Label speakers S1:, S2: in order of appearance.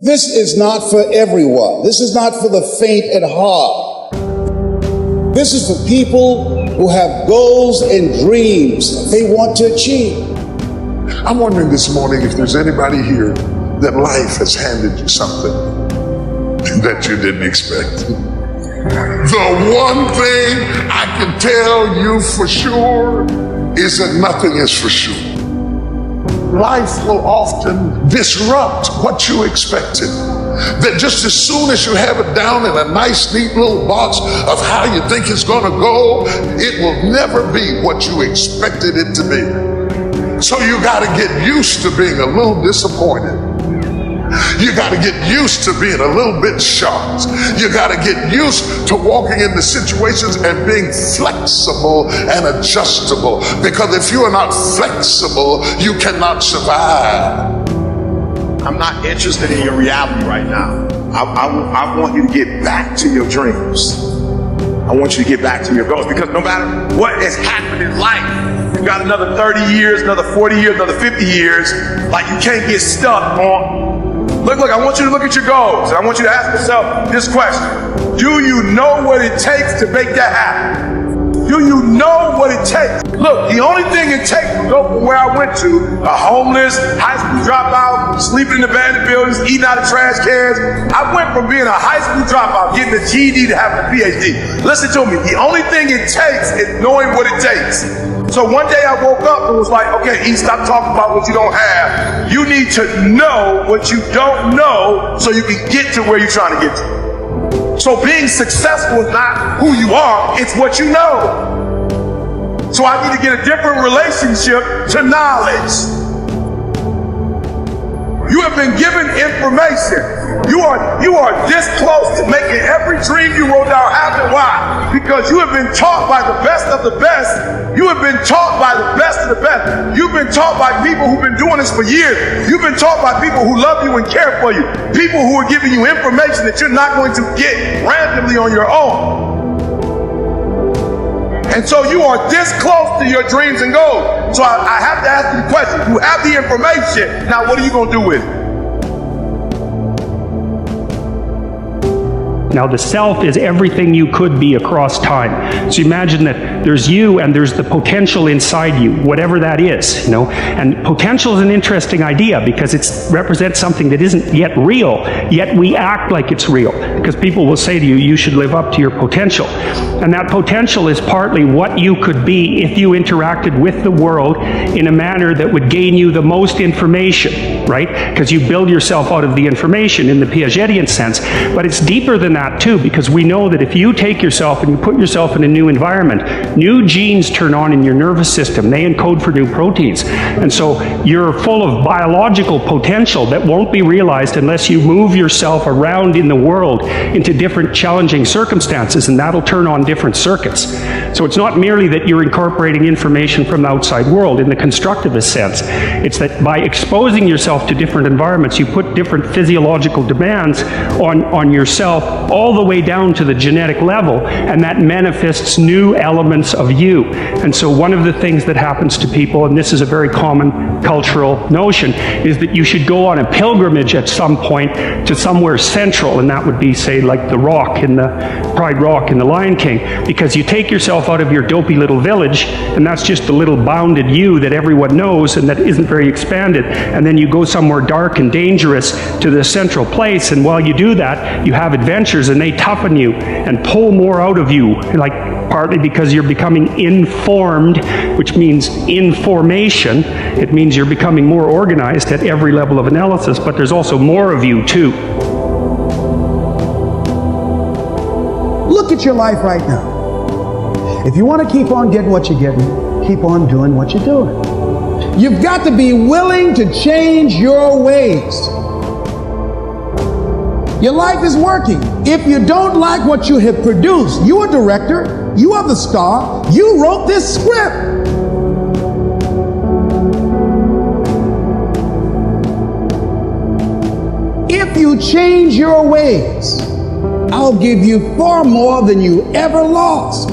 S1: This is not for everyone. This is not for the faint at heart. This is for people who have goals and dreams they want to achieve.
S2: I'm wondering this morning if there's anybody here that life has handed you something that you didn't expect. The one thing I can tell you for sure is that nothing is for sure. Life will often disrupt what you expected. That just as soon as you have it down in a nice, neat little box of how you think it's going to go, it will never be what you expected it to be. So you got to get used to being a little disappointed. You got to get used to being a little bit shocked. You got to get used to walking into situations and being flexible and adjustable. Because if you are not flexible, you cannot survive.
S3: I'm not interested in your reality right now. I want you to get back to your dreams. I want you to get back to your goals, because no matter what has happened in life, you got another 30 years, another 40 years, another 50 years, like you can't get stuck on. Look, I want you to look at your goals. And I want you to ask yourself this question. Do you know what it takes to make that happen? Do you know what it takes? Look, the only thing it takes to go from where I went to, a homeless, high school dropout, sleeping in abandoned buildings, eating out of trash cans. I went from being a high school dropout, getting a GED, to having a PhD. Listen to me. The only thing it takes is knowing what it takes. So one day I woke up and was like, okay, stop talking about what you don't have. You need to know what you don't know so you can get to where you're trying to get to. So being successful is not who you are, it's what you know. So I need to get a different relationship to knowledge. You have been given information. You are this close to making every dream you wrote down happen. Why? Because you have been taught by the best of the best. You have been taught by the best of the best. You've been taught by people who've been doing this for years. You've been taught by people who love you and care for you. People who are giving you information that you're not going to get randomly on your own. And so you are this close to your dreams and goals. So I have to ask you the question. You have the information. Now what are you going to do with it?
S4: Now, the self is everything you could be across time. So imagine that there's you and there's the potential inside you, whatever that is, And potential is an interesting idea because it represents something that isn't yet real, yet we act like it's real. Because people will say to you, you should live up to your potential. And that potential is partly what you could be if you interacted with the world in a manner that would gain you the most information, right? Because you build yourself out of the information in the Piagetian sense. But it's deeper than that too, because we know that if you take yourself and you put yourself in a new environment, new genes turn on in your nervous system. They encode for new proteins. And so you're full of biological potential that won't be realized unless you move yourself around in the world into different challenging circumstances, and that'll turn on different circuits. So it's not merely that you're incorporating information from the outside world in the constructivist sense. It's that by exposing yourself to different environments, you put different physiological demands on yourself all the way down to the genetic level, and that manifests new elements of you. And so one of the things that happens to people, and this is a very common cultural notion, is that you should go on a pilgrimage at some point to somewhere central, and that would be, say, like the Rock in the Pride Rock in the Lion King, because you take yourself out of your dopey little village, and that's just the little bounded you that everyone knows and that isn't very expanded, and then you go somewhere dark and dangerous to the central place, and while you do that, you have adventures, and they toughen you and pull more out of you, like partly because you're becoming informed, which means information. It means you're becoming more organized at every level of analysis, but there's also more of you too.
S1: Look at your life right now. If you want to keep on getting what you're getting, keep on doing what you're doing. You've got to be willing to change your ways. Your life is working. If you don't like what you have produced, you're a director, you are the star, you wrote this script. If you change your ways, I'll give you far more than you ever lost.